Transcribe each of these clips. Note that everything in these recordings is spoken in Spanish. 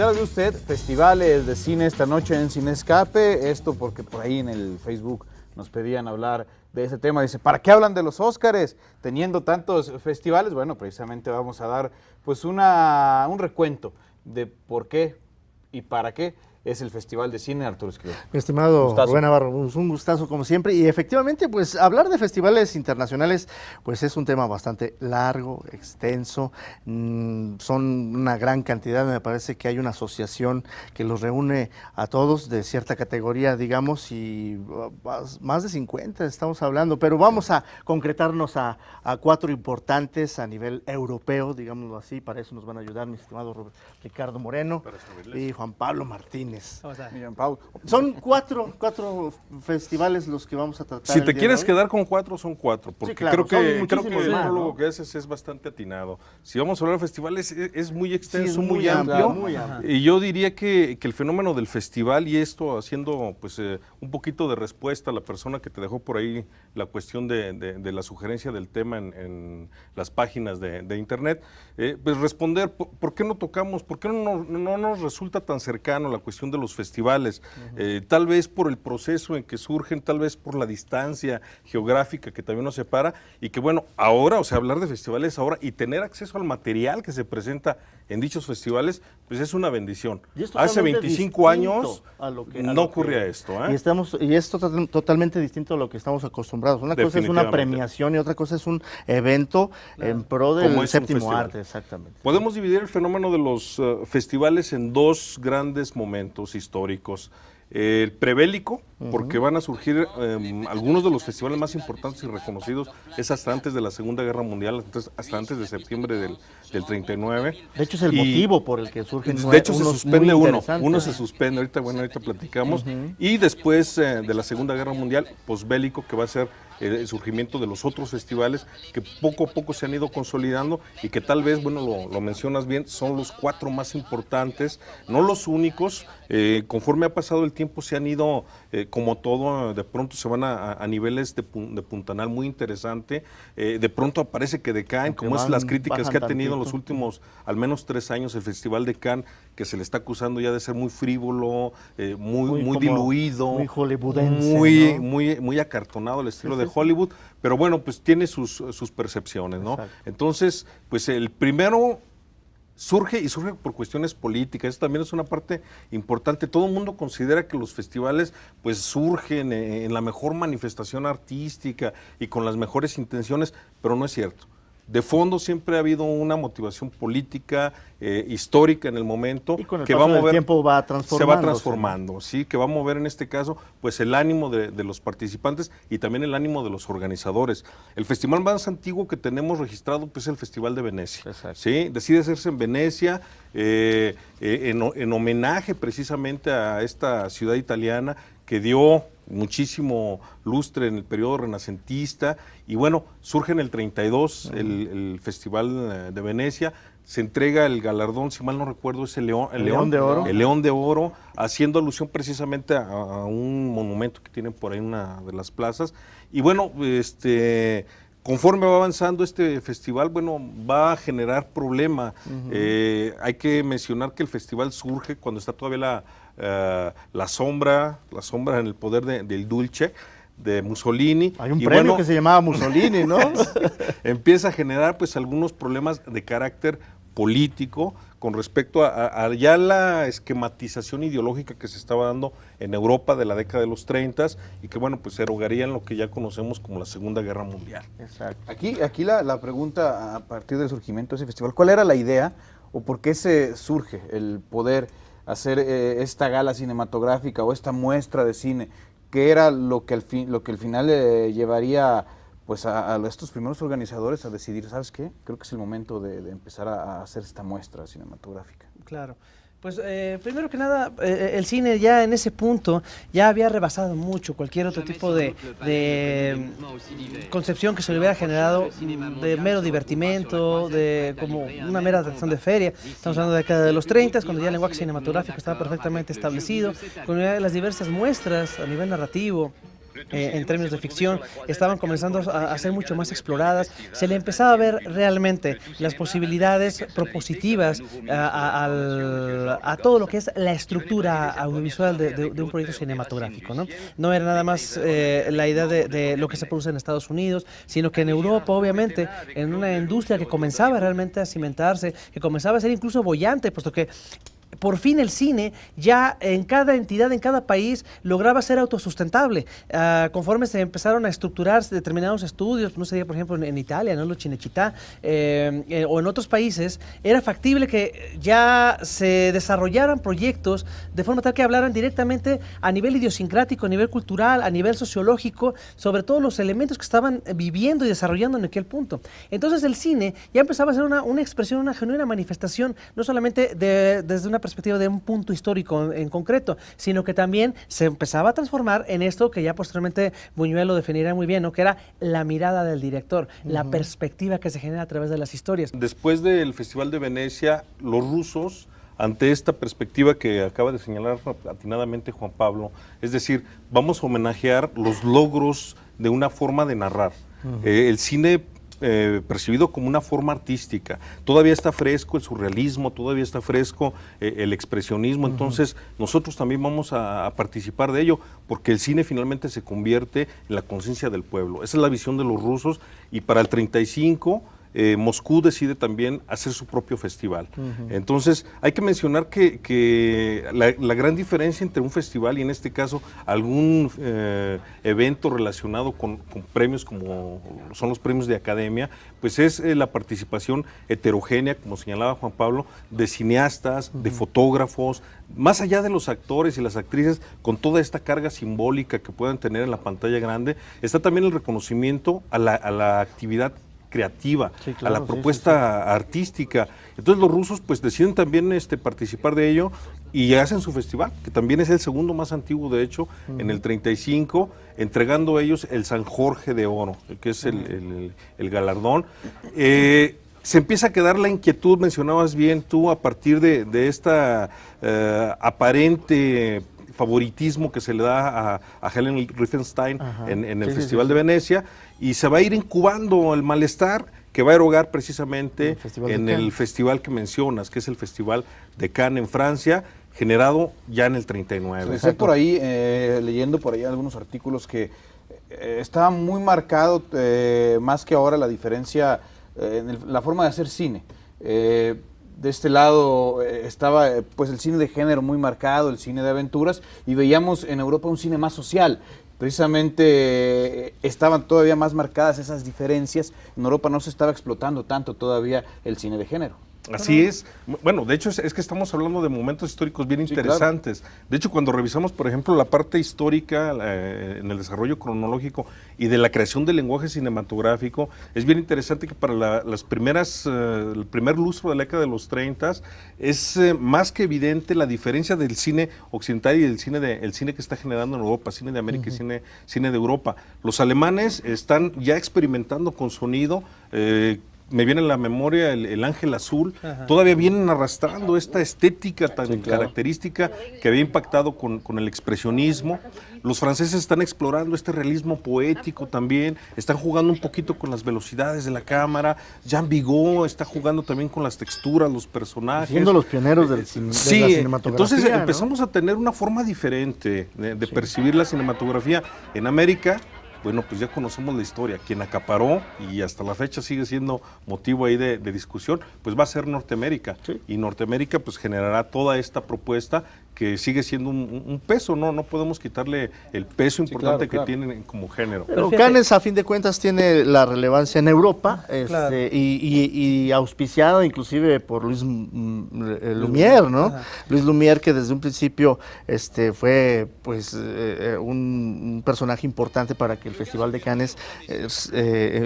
ya lo vio usted, festivales de cine esta noche en Cine Escape, esto porque por ahí en el Facebook nos pedían hablar de ese tema. Dice, ¿para qué hablan de los Óscares teniendo tantos festivales? Bueno, precisamente vamos a dar pues un recuento de por qué y para qué es el Festival de Cine Arturo Esquivel. Mi estimado Gustazo. Rubén Navarro, un gustazo como siempre. Y efectivamente, pues hablar de festivales internacionales, pues es un tema bastante largo, extenso. Son una gran cantidad, me parece que hay una asociación que los reúne a todos de cierta categoría, digamos, y más de 50 estamos hablando. Pero vamos a concretarnos a 4 importantes a nivel europeo, digámoslo así. Para eso nos van a ayudar mi estimado Ricardo Moreno y Juan Pablo Martínez. Son cuatro festivales los que vamos a tratar. Si te quieres quedar con 4, son 4, porque sí, claro, creo que el prólogo que haces es bastante atinado. Si vamos a hablar de festivales, es muy extenso, sí, muy amplio. Y yo diría que el fenómeno del festival, y esto haciendo pues un poquito de respuesta a la persona que te dejó por ahí la cuestión de la sugerencia del tema en las páginas de internet, pues responder, ¿por qué no tocamos, por qué no nos resulta tan cercano la cuestión de los festivales? Tal vez por el proceso en que surgen, tal vez por la distancia geográfica que también nos separa, y que bueno, ahora, o sea, hablar de festivales ahora y tener acceso al material que se presenta en dichos festivales, pues es una bendición. Hace 25 años no ocurría esto. Y es totalmente distinto a lo que estamos acostumbrados. Una cosa es una premiación y otra cosa es un evento en pro del séptimo arte. Exactamente. Podemos dividir el fenómeno de los festivales en 2 grandes momentos históricos. El prebélico, porque van a surgir algunos de los festivales más importantes y reconocidos, es hasta antes de la Segunda Guerra Mundial, hasta antes de septiembre del 39. De hecho es el motivo por el que surgen. De hecho se suspende uno se suspende, ahorita platicamos, y después de la Segunda Guerra Mundial, posbélico, que va a ser el surgimiento de los otros festivales que poco a poco se han ido consolidando y que tal vez, bueno, lo mencionas bien, son los 4 más importantes, no los únicos. Conforme ha pasado el tiempo se han ido, como todo, de pronto se van a niveles de puntanal muy interesante, de pronto aparece que decaen, como es las críticas que ha tenido en los últimos al menos 3 años el Festival de Cannes, que se le está acusando ya de ser muy frívolo, muy diluido, muy hollywoodense, muy acartonado el estilo de Hollywood, pero bueno, pues tiene sus percepciones, ¿no? Exacto. Entonces, pues el primero surge por cuestiones políticas. Eso también es una parte importante. Todo el mundo considera que los festivales pues surgen en la mejor manifestación artística y con las mejores intenciones, pero no es cierto. De fondo siempre ha habido una motivación política, histórica en el momento, y con el que paso va a mover, del tiempo se va transformando, ¿sí? Que va a mover en este caso pues el ánimo de los participantes y también el ánimo de los organizadores. El festival más antiguo que tenemos registrado pues es el Festival de Venecia. ¿Sí? Decide hacerse en Venecia, en homenaje precisamente a esta ciudad italiana que dio muchísimo lustre en el periodo renacentista, y bueno, surge en el 32 el Festival de Venecia, se entrega el galardón, si mal no recuerdo, es el León de Oro, haciendo alusión precisamente a un monumento que tienen por ahí en una de las plazas, y bueno, conforme va avanzando este festival, bueno, va a generar problema. Hay que mencionar que el festival surge cuando está todavía la sombra en el poder del Dulce, de Mussolini. Hay un premio que se llamaba Mussolini, ¿no? Empieza a generar pues algunos problemas de carácter político con respecto a ya la esquematización ideológica que se estaba dando en Europa de la década de los 30 y que bueno, pues erogaría en lo que ya conocemos como la Segunda Guerra Mundial. Exacto. Aquí la pregunta a partir del surgimiento de ese festival, ¿cuál era la idea o por qué se surge el poder hacer esta gala cinematográfica o esta muestra de cine? ¿Qué era lo que al final llevaría pues a estos primeros organizadores a decidir, ¿sabes qué? Creo que es el momento de empezar a hacer esta muestra cinematográfica. Claro. Pues primero que nada, el cine ya en ese punto ya había rebasado mucho cualquier otro tipo de concepción que se le hubiera generado de mero divertimento, de como una mera atracción de feria. Estamos hablando de la década de los 30, cuando ya el lenguaje cinematográfico estaba perfectamente establecido, con las diversas muestras a nivel narrativo, en términos de ficción estaban comenzando a ser mucho más exploradas. Se le empezaba a ver realmente las posibilidades propositivas a todo lo que es la estructura audiovisual de un proyecto cinematográfico, ¿no? No era nada más la idea de lo que se produce en Estados Unidos, sino que en Europa, obviamente, en una industria que comenzaba realmente a cimentarse, que comenzaba a ser incluso boyante, puesto que por fin el cine ya en cada entidad, en cada país, lograba ser autosustentable. Conforme se empezaron a estructurar determinados estudios, no sé, por ejemplo, en Italia, ¿no? Lo Cinecittà, o en otros países, era factible que ya se desarrollaran proyectos de forma tal que hablaran directamente a nivel idiosincrático, a nivel cultural, a nivel sociológico, sobre todos los elementos que estaban viviendo y desarrollando en aquel punto. Entonces el cine ya empezaba a ser una expresión, una genuina manifestación, no solamente desde una perspectiva de un punto histórico en concreto, sino que también se empezaba a transformar en esto que ya posteriormente Buñuel lo definirá muy bien, ¿no? Que era la mirada del director, la perspectiva que se genera a través de las historias. Después del Festival de Venecia, los rusos, ante esta perspectiva que acaba de señalar atinadamente Juan Pablo, es decir, vamos a homenajear los logros de una forma de narrar. El cine percibido como una forma artística. Todavía está fresco el surrealismo, todavía está fresco el expresionismo, entonces nosotros también vamos a participar de ello, porque el cine finalmente se convierte en la conciencia del pueblo. Esa es la visión de los rusos, y para el 35 Moscú decide también hacer su propio festival. Entonces hay que mencionar que la gran diferencia entre un festival y en este caso algún evento relacionado con premios como son los premios de academia, pues es la participación heterogénea, como señalaba Juan Pablo, de cineastas, de fotógrafos, más allá de los actores y las actrices, con toda esta carga simbólica que puedan tener en la pantalla grande, está también el reconocimiento a la actividad creativa, sí, claro, a la propuesta artística. Entonces los rusos pues deciden también participar de ello y hacen su festival, que también es el segundo más antiguo de hecho, en el 35, entregando a ellos el San Jorge de Oro, que es el galardón. Se empieza a quedar la inquietud, mencionabas bien tú, a partir de esta aparente favoritismo que se le da a Helen Riefenstahl en el Festival de Venecia, y se va a ir incubando el malestar que va a erogar precisamente en el festival que mencionas, que es el Festival de Cannes en Francia, generado ya en el 39. Estoy por ahí, leyendo por ahí algunos artículos que estaba muy marcado, más que ahora, la diferencia en la forma de hacer cine. De este lado estaba pues el cine de género muy marcado, el cine de aventuras, y veíamos en Europa un cine más social. Precisamente estaban todavía más marcadas esas diferencias. En Europa no se estaba explotando tanto todavía el cine de género. Así es. Bueno, de hecho es que estamos hablando de momentos históricos bien interesantes. Claro. De hecho, cuando revisamos, por ejemplo, la parte histórica en el desarrollo cronológico y de la creación del lenguaje cinematográfico, es bien interesante que para las primeras, el primer lustro de la década de los 30 es más que evidente la diferencia del cine occidental y el cine que está generando en Europa, cine de América y cine de Europa. Los alemanes están ya experimentando con sonido. Me viene en la memoria el Ángel Azul. Todavía vienen arrastrando esta estética tan característica que había impactado con el expresionismo. Los franceses están explorando este realismo poético también, están jugando un poquito con las velocidades de la cámara. Jean Vigo está jugando también con las texturas, los personajes. Siendo los pioneros de la cinematografía. Entonces empezamos a tener una forma diferente de percibir la cinematografía en América. Bueno, pues ya conocemos la historia. Quien acaparó, y hasta la fecha sigue siendo motivo ahí de discusión, pues va a ser Norteamérica. Sí. Y Norteamérica pues generará toda esta propuesta que sigue siendo un peso, no podemos quitarle el peso importante que tienen como género. Pero Cannes, a fin de cuentas, tiene la relevancia en Europa, y auspiciada inclusive por Luis Lumière, ¿no? Luis Lumière, que desde un principio fue pues un personaje importante para que el Festival de Cannes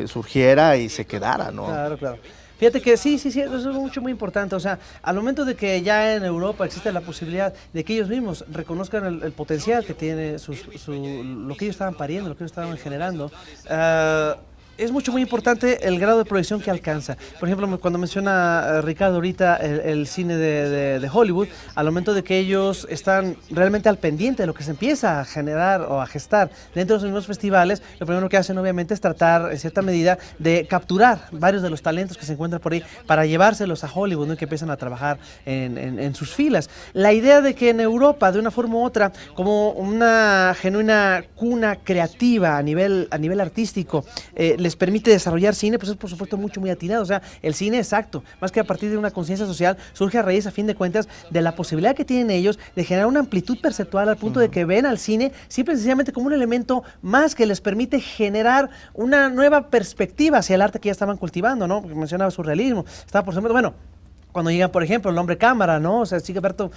surgiera y se quedara, ¿no? Claro. Fíjate que sí, eso es mucho muy importante. O sea, al momento de que ya en Europa existe la posibilidad de que ellos mismos reconozcan el potencial que tiene lo que ellos estaban pariendo, lo que ellos estaban generando, es muy importante el grado de proyección que alcanza. Por ejemplo, cuando menciona Ricardo ahorita el cine de Hollywood, al momento de que ellos están realmente al pendiente de lo que se empieza a generar o a gestar dentro de los mismos festivales, lo primero que hacen obviamente es tratar en cierta medida de capturar varios de los talentos que se encuentran por ahí para llevárselos a Hollywood, ¿no? Y que empiezan a trabajar en sus filas. La idea de que en Europa, de una forma u otra, como una genuina cuna creativa a nivel artístico, les permite desarrollar cine, pues es por supuesto muy atinado. O sea, el cine exacto, más que a partir de una conciencia social, surge a raíz, a fin de cuentas, de la posibilidad que tienen ellos de generar una amplitud perceptual al punto de que ven al cine simple y sencillamente como un elemento más que les permite generar una nueva perspectiva hacia el arte que ya estaban cultivando, ¿no? Porque mencionaba surrealismo, estaba por ejemplo, bueno, cuando llegan, por ejemplo, el hombre cámara, ¿no? O sea, Sigeberto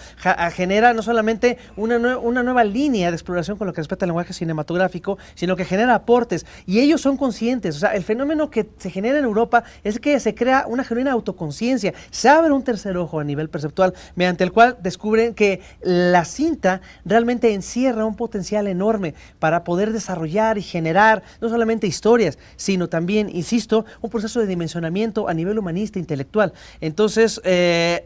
genera no solamente una nueva línea de exploración con lo que respecta al lenguaje cinematográfico, sino que genera aportes. Y ellos son conscientes. O sea, el fenómeno que se genera en Europa es que se crea una genuina autoconciencia. Se abre un tercer ojo a nivel perceptual, mediante el cual descubren que la cinta realmente encierra un potencial enorme para poder desarrollar y generar no solamente historias, sino también, insisto, un proceso de dimensionamiento a nivel humanista, intelectual. Entonces,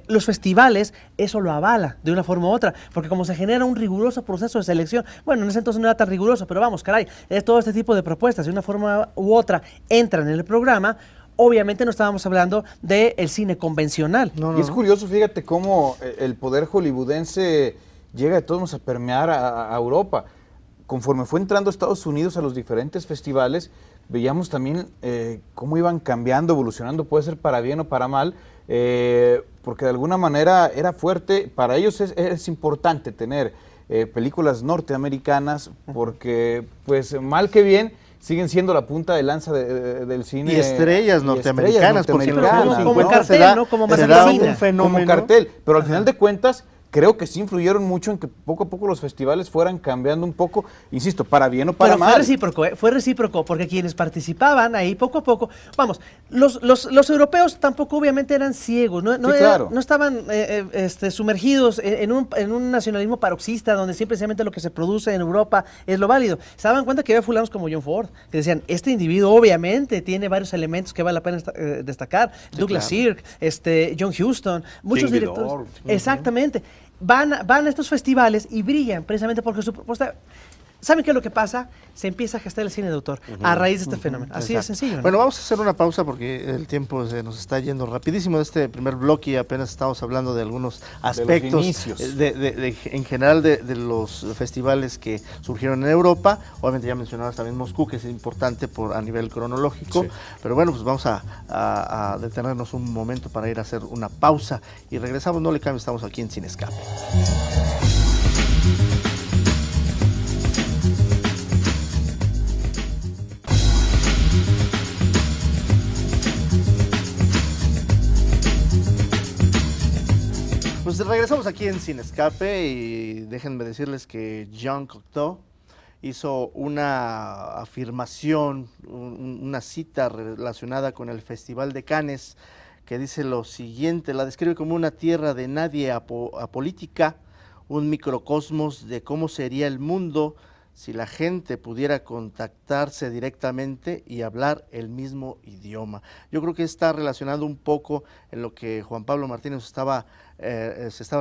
los festivales eso lo avala de una forma u otra, porque como se genera un riguroso proceso de selección, bueno, en ese entonces no era tan riguroso, pero vamos, caray, es todo este tipo de propuestas, de una forma u otra entran en el programa. Obviamente no estábamos hablando del cine convencional. Y es curioso, fíjate cómo el poder hollywoodense llega de todos modos a permear a Europa. Conforme fue entrando Estados Unidos a los diferentes festivales, veíamos también cómo iban cambiando, evolucionando, puede ser para bien o para mal, porque de alguna manera era fuerte. Para ellos es importante tener películas norteamericanas, porque pues mal que bien siguen siendo la punta de lanza del cine. Y estrellas norteamericanas, como ¿no? cartel, ¿no? Como un fenómeno. Como cartel, pero al final de cuentas creo que sí influyeron mucho en que poco a poco los festivales fueran cambiando un poco, insisto, para bien o para mal. Fue recíproco, porque quienes participaban ahí poco a poco, vamos, los europeos tampoco obviamente eran ciegos, no estaban sumergidos en un nacionalismo paroxista donde simplemente lo que se produce en Europa es lo válido. Se daban cuenta que había fulanos como John Ford, que decían, este individuo obviamente tiene varios elementos que vale la pena destacar, sí, Douglas Sirk, John Huston, muchos King directores. Vidor. Exactamente. Van a estos festivales y brillan precisamente porque su propuesta... ¿Saben qué es lo que pasa? Se empieza a gestar el cine de autor a raíz de este fenómeno. Así de sencillo, ¿no? Bueno, vamos a hacer una pausa porque el tiempo se nos está yendo rapidísimo de este primer bloque y apenas estamos hablando de algunos aspectos en general de los festivales que surgieron en Europa. Obviamente ya mencionabas también Moscú, que es importante a nivel cronológico. Sí. Pero bueno, pues vamos a detenernos un momento para ir a hacer una pausa y regresamos. No le cambien, estamos aquí en Sin Escape. Pues regresamos aquí en Sin Escape y déjenme decirles que Jean Cocteau hizo una afirmación, una cita relacionada con el Festival de Cannes que dice lo siguiente: la describe como una tierra de nadie apolítica, un microcosmos de cómo sería el mundo si la gente pudiera contactarse directamente y hablar el mismo idioma. Yo creo que está relacionado un poco en lo que Juan Pablo Martínez se estaba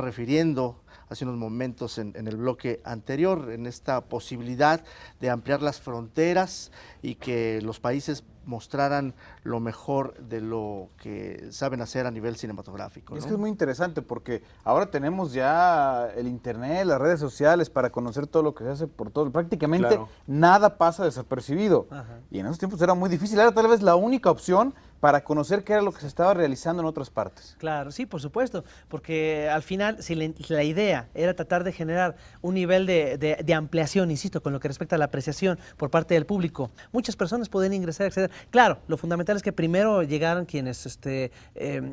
refiriendo hace unos momentos en el bloque anterior, en esta posibilidad de ampliar las fronteras y que los países mostraran lo mejor de lo que saben hacer a nivel cinematográfico, ¿no? Es que es muy interesante porque ahora tenemos ya el internet, las redes sociales para conocer todo lo que se hace por todo. Prácticamente nada pasa desapercibido. Ajá. Y en esos tiempos era muy difícil. Era tal vez la única opción para conocer qué era lo que se estaba realizando en otras partes. Claro, sí, por supuesto, porque al final, si la idea era tratar de generar un nivel de ampliación, insisto, con lo que respecta a la apreciación por parte del público, muchas personas pueden ingresar, acceder. Claro, lo fundamental es que primero llegaran quienes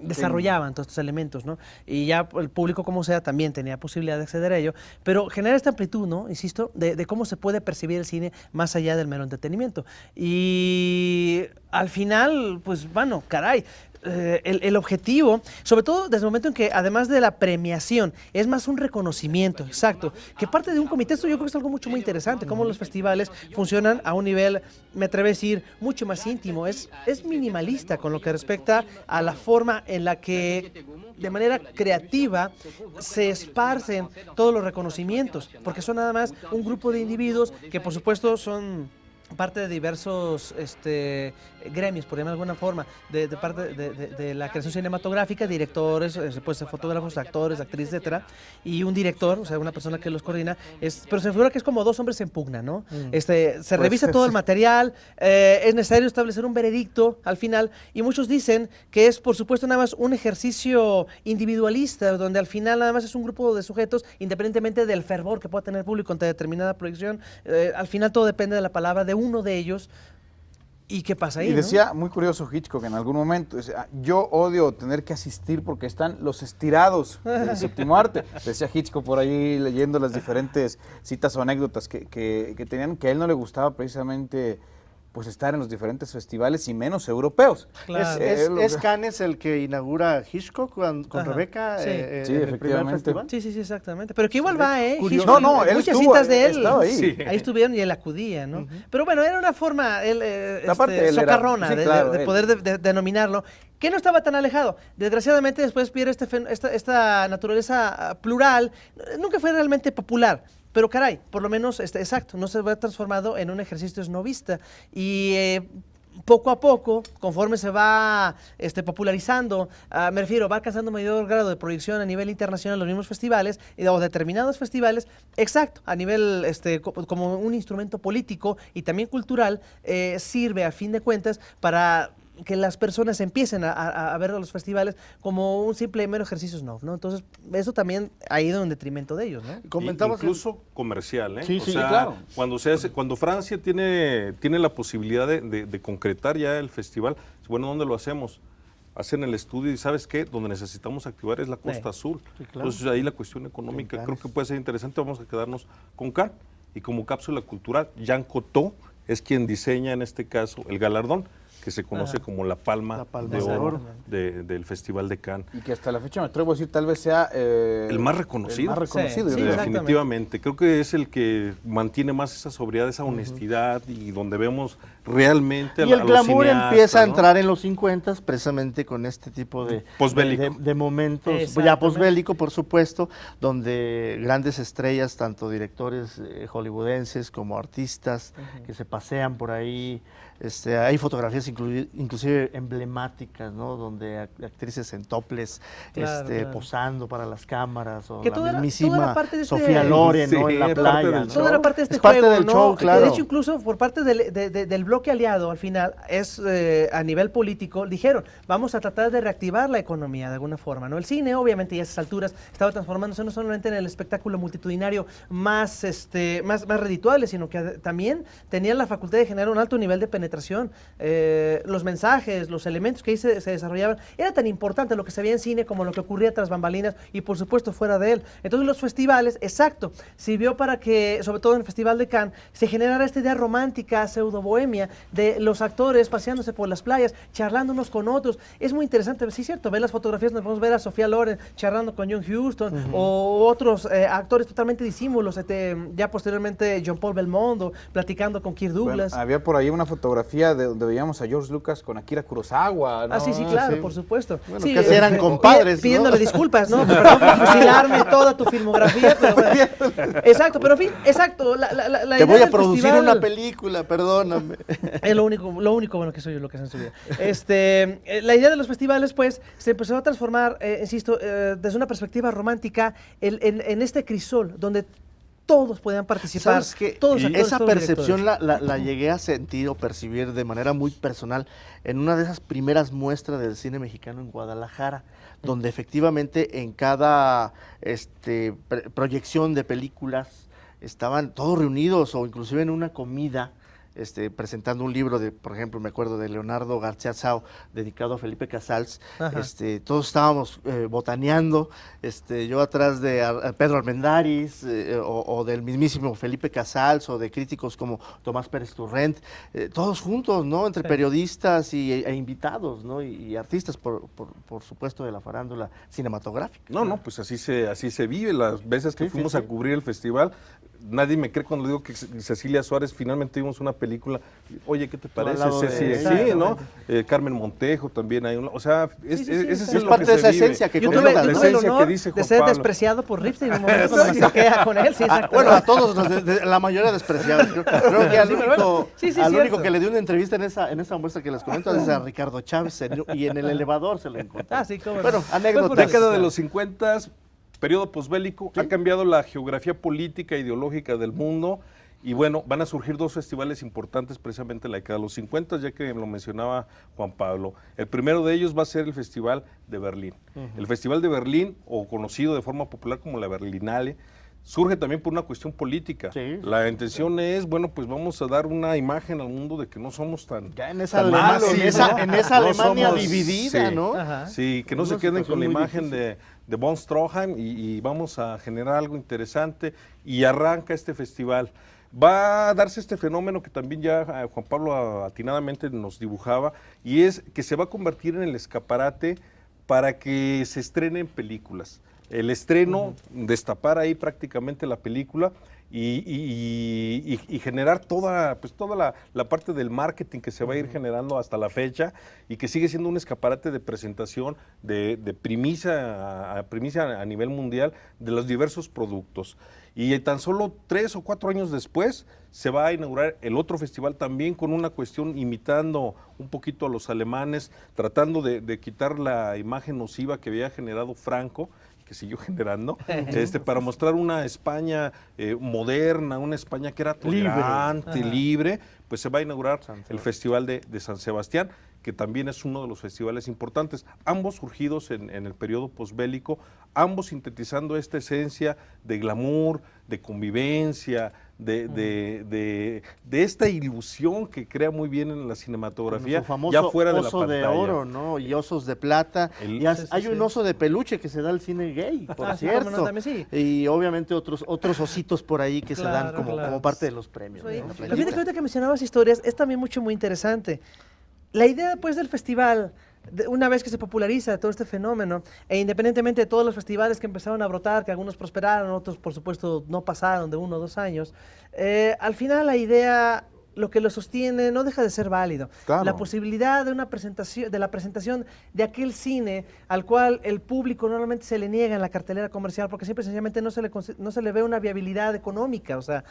desarrollaban todos estos elementos, ¿no? Y ya el público, como sea, también tenía posibilidad de acceder a ello, pero generar esta amplitud, ¿no? Insisto, de cómo se puede percibir el cine más allá del mero entretenimiento. Y al final, pues, bueno, caray, el objetivo, sobre todo desde el momento en que además de la premiación, es más un reconocimiento, exacto, que parte de un comité. Esto yo creo que es algo mucho muy interesante, cómo los festivales funcionan a un nivel, me atrevo a decir, mucho más íntimo, es minimalista con lo que respecta a la forma en la que de manera creativa se esparcen todos los reconocimientos, porque son nada más un grupo de individuos que por supuesto son parte de diversos gremios, por llamarlo de alguna forma, de parte de la creación cinematográfica, directores, pues, fotógrafos, actores, actrices, etcétera, y un director, o sea, una persona que los coordina, pero se figura que es como dos hombres en pugna, ¿no? Se revisa todo el material, es necesario establecer un veredicto al final, y muchos dicen que es, por supuesto, nada más un ejercicio individualista, donde al final nada más es un grupo de sujetos, independientemente del fervor que pueda tener el público ante determinada proyección, al final todo depende de la palabra de uno de ellos. ¿Y qué pasa ahí? Y decía, muy curioso Hitchcock en algún momento, decía, yo odio tener que asistir porque están los estirados del séptimo arte. Decía Hitchcock por ahí leyendo las diferentes citas o anécdotas que tenían, que a él no le gustaba precisamente pues estar en los diferentes festivales y menos europeos. Claro. ¿Es Cannes el que inaugura Hitchcock con Rebeca Sí. Sí, en el primer efectivamente. festival? Sí, exactamente. Pero que igual va, Curioso. Hitchcock, No, él muchas estuvo, citas de él. estaba ahí. Sí. Ahí estuvieron y él acudía, ¿no? Pero bueno, era una forma Aparte, él era- socarrona sí, de claro, él. poder denominarlo, que no estaba tan alejado. Desgraciadamente después pierde esta naturaleza plural, nunca fue realmente popular. Pero caray, por lo menos, exacto, no se ve transformado en un ejercicio esnovista. Y poco a poco, conforme se va popularizando, me refiero, va alcanzando mayor grado de proyección a nivel internacional en los mismos festivales, o determinados festivales, exacto, a nivel como un instrumento político y también cultural, sirve a fin de cuentas para que las personas empiecen a ver a los festivales como un simple mero ejercicio snob, ¿no? Entonces, eso también ha ido en detrimento de ellos, ¿no? Comentabas Incluso comercial, ¿eh? Sí, o sí, sea, claro. cuando Francia tiene la posibilidad de concretar ya el festival, bueno, ¿dónde lo hacemos? Hacen el estudio y ¿sabes qué? Donde necesitamos activar es la Costa Azul. Sí, claro. Entonces ahí la cuestión económica En creo Cannes. que puede ser interesante. Vamos a quedarnos con Cannes. Y como cápsula cultural, Jean Cocteau es quien diseña en este caso el galardón, que se conoce como la Palma de Oro del Festival de Cannes. Y que hasta la fecha me atrevo a decir tal vez sea El más reconocido. El más reconocido. Sí, yo creo. exactamente. Definitivamente. Creo que es el que mantiene más esa sobriedad, esa honestidad y donde vemos realmente Y el glamour cineastas, empieza a ¿no? entrar en los 50 precisamente con este tipo de Posbélico. de momentos, ya Exactamente. posbélico por supuesto, donde grandes estrellas, tanto directores hollywoodenses como artistas que se pasean por ahí, hay fotografías inclusive emblemáticas, ¿no? Donde actrices en topless Claro, claro. posando para las cámaras, o Que la toda era mismísima parte de Sofía Loren, ¿no? Sí, En la parte playa, del ¿no? show. Todo era parte de este Es parte juego, del ¿no? show, Que claro. de hecho, incluso por parte del bloque aliado, al final, es a nivel político, dijeron, vamos a tratar de reactivar la economía de alguna forma, ¿no? El cine, obviamente, ya a esas alturas, estaba transformándose no solamente en el espectáculo multitudinario más redituable, sino que también tenía la facultad de generar un alto nivel de penetración. Los mensajes, los elementos que ahí se desarrollaban, era tan importante lo que se veía en cine como lo que ocurría tras bambalinas y por supuesto fuera de él. Entonces los festivales, exacto, sirvió para que, sobre todo en el Festival de Cannes, se generara esta idea romántica, pseudo bohemia, de los actores paseándose por las playas, charlando unos con otros. Es muy interesante, sí es cierto, ver las fotografías, nos podemos ver a Sofía Loren charlando con John Huston, o otros actores totalmente disímulos, ya posteriormente John Paul Belmondo, platicando con Kirk Douglas. Bueno, había por ahí una fotografía donde veíamos a George Lucas con Akira Kurosawa, ¿no? Sí, claro, por supuesto. Bueno, Sí, casi eran compadres, ¿no? Pidiéndole disculpas, ¿no? Perdón por fusilarme toda tu filmografía. Pero bueno. Exacto, pero en fin, exacto. La Te idea voy a del producir festival una película, perdóname. es lo único bueno que soy yo, lo que hace en su vida. La idea de los festivales, pues, se empezó a transformar, insisto, desde una perspectiva romántica en este crisol, donde todos podían participar. ¿Sabes qué? Todos actores, Esa todos percepción directores. la llegué a sentir o percibir de manera muy personal en una de esas primeras muestras del cine mexicano en Guadalajara, donde efectivamente en cada proyección de películas estaban todos reunidos, o inclusive en una comida presentando un libro de, por ejemplo, me acuerdo de Leonardo García Sao, dedicado a Felipe Casals. Todos estábamos botaneando, yo atrás de Pedro Armendáriz, o del mismísimo Felipe Casals, o de críticos como Tomás Pérez Turrent, todos juntos, ¿no? Entre periodistas e invitados, ¿no? Y artistas, por supuesto, de la farándula cinematográfica. No, pues así se vive. Las veces que fuimos a cubrir el festival, nadie me cree cuando digo que Cecilia Suárez finalmente vimos una película. Oye, ¿qué te parece? Sí, ¿no? Carmen Montejo también hay o sea, ese es parte de esa esencia que tuve el honor de ser despreciado por Ripstein en un momento cuando me saqué con él. Bueno, a todos, la mayoría despreciados. Creo que al único que le dio una entrevista en esa muestra que les comento es a Ricardo Chávez, y en el elevador se lo encontró. Bueno, anécdotas. Década de los 50, periodo posbélico, ha cambiado la geografía política e ideológica del mundo, y bueno, van a surgir dos festivales importantes precisamente en la década de los 50, ya que lo mencionaba Juan Pablo. El primero de ellos va a ser el Festival de Berlín. El Festival de Berlín, o conocido de forma popular como la Berlinale, surge también por una cuestión política. La intención es, bueno, pues vamos a dar una imagen al mundo de que no somos tan malos, en esa Alemania dividida, ¿no? Sí, que no se queden con la imagen de von Stroheim, y vamos a generar algo interesante, y arranca este festival. Va a darse este fenómeno que también ya Juan Pablo atinadamente nos dibujaba, y es que se va a convertir en el escaparate para que se estrenen películas. El estreno, destapar ahí prácticamente la película y generar toda la parte del marketing que se va a ir generando hasta la fecha, y que sigue siendo un escaparate de presentación, de primicia a nivel mundial de los diversos productos. Y tan solo 3 o 4 años después se va a inaugurar el otro festival, también con una cuestión imitando un poquito a los alemanes, tratando de quitar la imagen nociva que había generado Franco, que siguió generando, para mostrar una España moderna, una España que era tolerante, libre. Pues se va a inaugurar el Festival de San Sebastián, que también es uno de los festivales importantes, ambos surgidos en el periodo posbélico, ambos sintetizando esta esencia de glamour, de convivencia, de esta ilusión que crea muy bien en la cinematografía, ya fuera de la pantalla. Oso de oro, ¿no? Y osos de plata. Hay un oso de peluche que se da al cine gay, por cierto. No, también, y obviamente otros ositos por ahí que se dan como parte de los premios. Fíjate que ahorita que mencionabas historias, es también muy interesante. La idea, pues, del festival, una vez que se populariza todo este fenómeno, e independientemente de todos los festivales que empezaron a brotar, que algunos prosperaron, otros, por supuesto, no pasaron de 1 o 2 años, al final la idea, lo que lo sostiene, no deja de ser válido. Claro. La posibilidad de una presentación, de la presentación de aquel cine al cual el público normalmente se le niega en la cartelera comercial, porque simple y sencillamente no se le ve una viabilidad económica. O sea,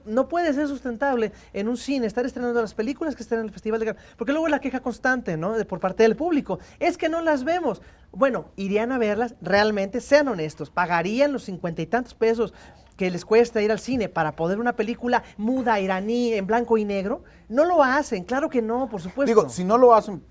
no puede ser sustentable en un cine estar estrenando las películas que están en el Festival de Cannes, porque luego la queja constante, ¿no?, por parte del público es que no las vemos. Bueno, irían a verlas, realmente, sean honestos, pagarían los 50 y tantos pesos que les cuesta ir al cine para poder una película muda, iraní, en blanco y negro. No lo hacen, claro que no, por supuesto. Digo, si no lo hacen,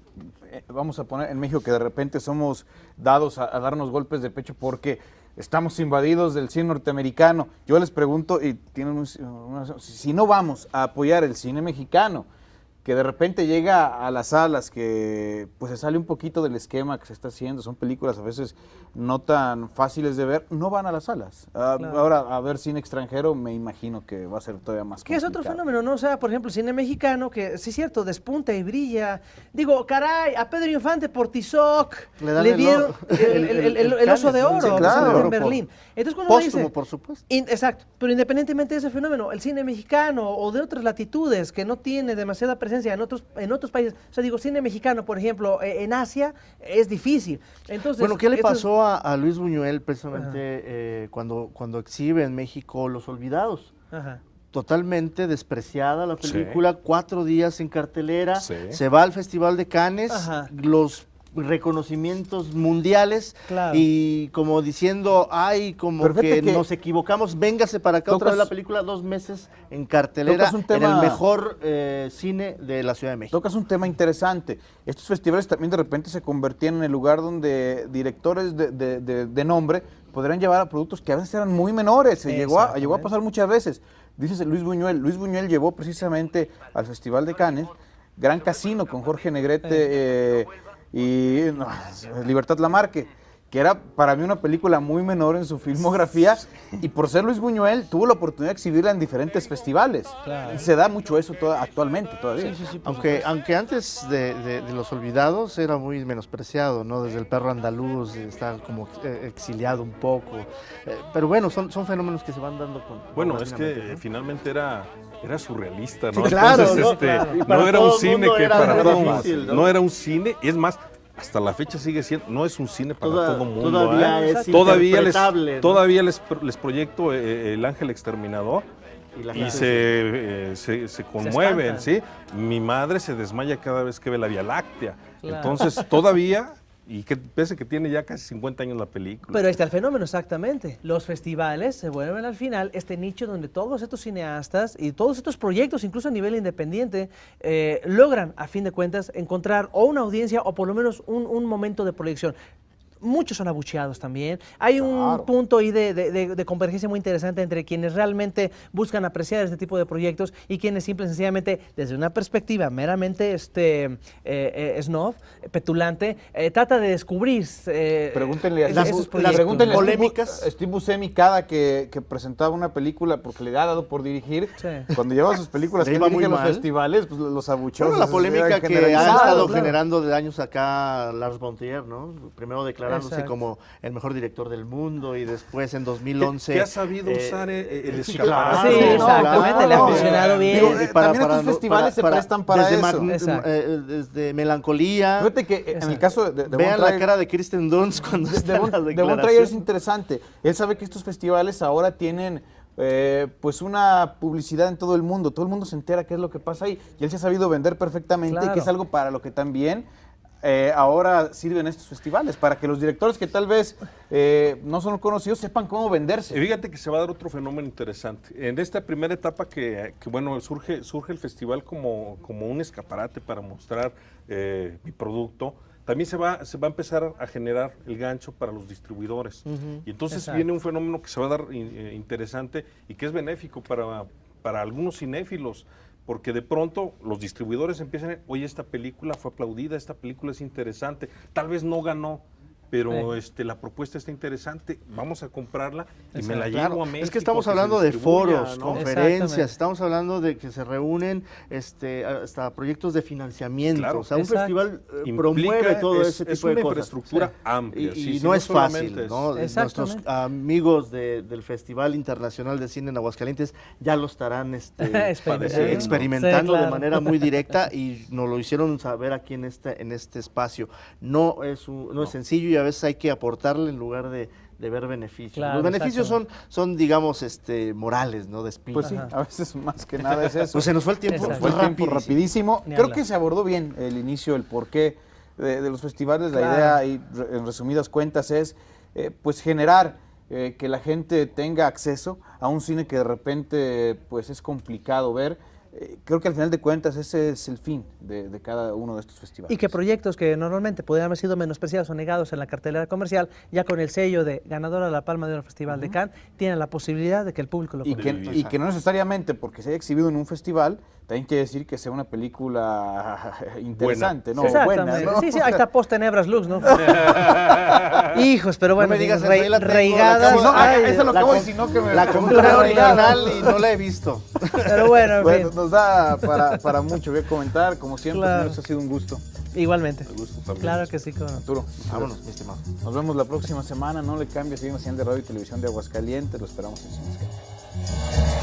vamos a poner en México que de repente somos dados a darnos golpes de pecho porque estamos invadidos del cine norteamericano. Yo les pregunto, y tienen si no vamos a apoyar el cine mexicano, que de repente llega a las salas, que pues se sale un poquito del esquema que se está haciendo, son películas a veces no tan fáciles de ver, no van a las salas. Ahora, a ver cine extranjero, me imagino que va a ser todavía más complicado. Que es otro fenómeno, ¿no? O sea, por ejemplo, el cine mexicano, que sí es cierto, despunta y brilla. Digo, caray, a Pedro Infante por Tizoc le dieron el Oso de Oro, claro, en Berlín. Entonces, cuando póstumo, dice, por supuesto. Exacto, pero independientemente de ese fenómeno, el cine mexicano o de otras latitudes que no tiene demasiada presencia en otros países, o sea, digo, cine mexicano, por ejemplo, en Asia, es difícil. Entonces, bueno, ¿qué le pasó a Luis Buñuel precisamente cuando exhibe en México Los Olvidados? Ajá. Totalmente despreciada la película, 4 días en cartelera, se va al Festival de Cannes, los reconocimientos mundiales, y como diciendo, ay, como que nos equivocamos, véngase para acá otra vez la película, 2 meses en cartelera, en el mejor cine de la Ciudad de México. Tocas un tema interesante. Estos festivales también de repente se convertían en el lugar donde directores de nombre podrían llevar a productos que a veces eran muy menores, llegó a pasar muchas veces. Dices Luis Buñuel llevó precisamente al Festival de Cannes Gran Casino con Jorge Negrete y Libertad Lamarque, que era para mí una película muy menor en su filmografía, y por ser Luis Buñuel tuvo la oportunidad de exhibirla en diferentes festivales. Claro. Y se da mucho eso actualmente todavía. Sí, aunque antes de Los Olvidados era muy menospreciado, ¿no? Desde El Perro Andaluz está como exiliado un poco. Pero bueno, son fenómenos que se van dando con... Bueno, es que finalmente era surrealista, ¿no? Sí, claro, entonces, no era un cine que para todos, no era un cine, y es más, hasta la fecha sigue siendo, no es un cine para todo el mundo. Todavía les proyecto El Ángel Exterminador y se conmueven, ¿sí? Mi madre se desmaya cada vez que ve la Vía Láctea. Claro. Entonces, todavía... Y que pese que tiene ya casi 50 años la película. Pero ahí está el fenómeno, exactamente. Los festivales se vuelven al final este nicho donde todos estos cineastas y todos estos proyectos, incluso a nivel independiente, logran, a fin de cuentas, encontrar o una audiencia o por lo menos un momento de proyección. Muchos son abucheados también. Hay un punto ahí de convergencia muy interesante entre quienes realmente buscan apreciar este tipo de proyectos y quienes simple y sencillamente, desde una perspectiva meramente snob, petulante, trata de descubrir pregúntenle a esos proyectos. las polémicas. Steve Buscemi, cada que presentaba una película, porque le ha dado por dirigir, cuando llevaba sus películas que dirige a los festivales, pues los abucheos. Bueno, la polémica que ha estado generando de años acá Lars von Trier, ¿no? Primero declarándose como el mejor director del mundo y después en 2011... Que ha sabido usar el escaparate. Sí, exactamente, le ha funcionado bien. También estos festivales se prestan para eso. Desde Melancolía. Fíjate que en el caso de vean la cara de Kirsten Dunst cuando está en la declaración. De Von Trier es interesante. Él sabe que estos festivales ahora tienen... pues una publicidad en todo el mundo se entera qué es lo que pasa ahí, y él se ha sabido vender perfectamente, y que es algo para lo que también ahora sirven estos festivales, para que los directores que tal vez no son conocidos sepan cómo venderse. Y fíjate que se va a dar otro fenómeno interesante. En esta primera etapa que bueno, surge el festival como un escaparate para mostrar mi producto. También se va a empezar a generar el gancho para los distribuidores. Y entonces viene un fenómeno que se va a dar interesante y que es benéfico para algunos cinéfilos, porque de pronto los distribuidores empiezan a decir, oye, esta película fue aplaudida, esta película es interesante, tal vez no ganó, pero la propuesta está interesante, vamos a comprarla y me la llevo a México. Es que estamos hablando de foros, ¿no? Conferencias, estamos hablando de que se reúnen hasta proyectos de financiamiento. Claro. O sea, un festival promueve todo ese tipo de cosas. Es una infraestructura amplia. Y no es fácil, ¿no? Nuestros amigos del Festival Internacional de Cine en Aguascalientes ya lo estarán experimentando de manera muy directa, y nos lo hicieron saber aquí en este espacio. No es sencillo, y a veces hay que aportarle en lugar de ver beneficios. Claro, los beneficios son digamos, morales, ¿no? De espíritu. Pues sí, a veces más que nada es eso. Pues se nos fue el tiempo. Fue rapidísimo. Creo que se abordó bien el inicio, el porqué de los festivales. La idea, y en resumidas cuentas, es pues generar que la gente tenga acceso a un cine que de repente pues es complicado ver. Creo que al final de cuentas ese es el fin de cada uno de estos festivales. Y que proyectos que normalmente podrían haber sido menospreciados o negados en la cartelera comercial, ya con el sello de ganadora de la Palma de Oro Festival de Cannes, tienen la posibilidad de que el público lo conozca. Y que no necesariamente porque se haya exhibido en un festival, también quiere decir que sea una película interesante, buena. ¿No? Exactamente. ¿No? Sí, ahí está Post Tenebras Lux, ¿no? Hijos, pero bueno, no me digas reigadas. Eso lo acabo de decir, no que me... La compré original y no la he visto. Pero bueno, en fin. Nos da para mucho que comentar, como siempre, claro. Eso ha sido un gusto. Igualmente. Un gusto también. Claro que sí, Arturo. Vámonos, mi estimado. Nos vemos la próxima semana, no le cambies, seguimos en de Radio y Televisión de Aguascalientes, lo esperamos en Cinescapes.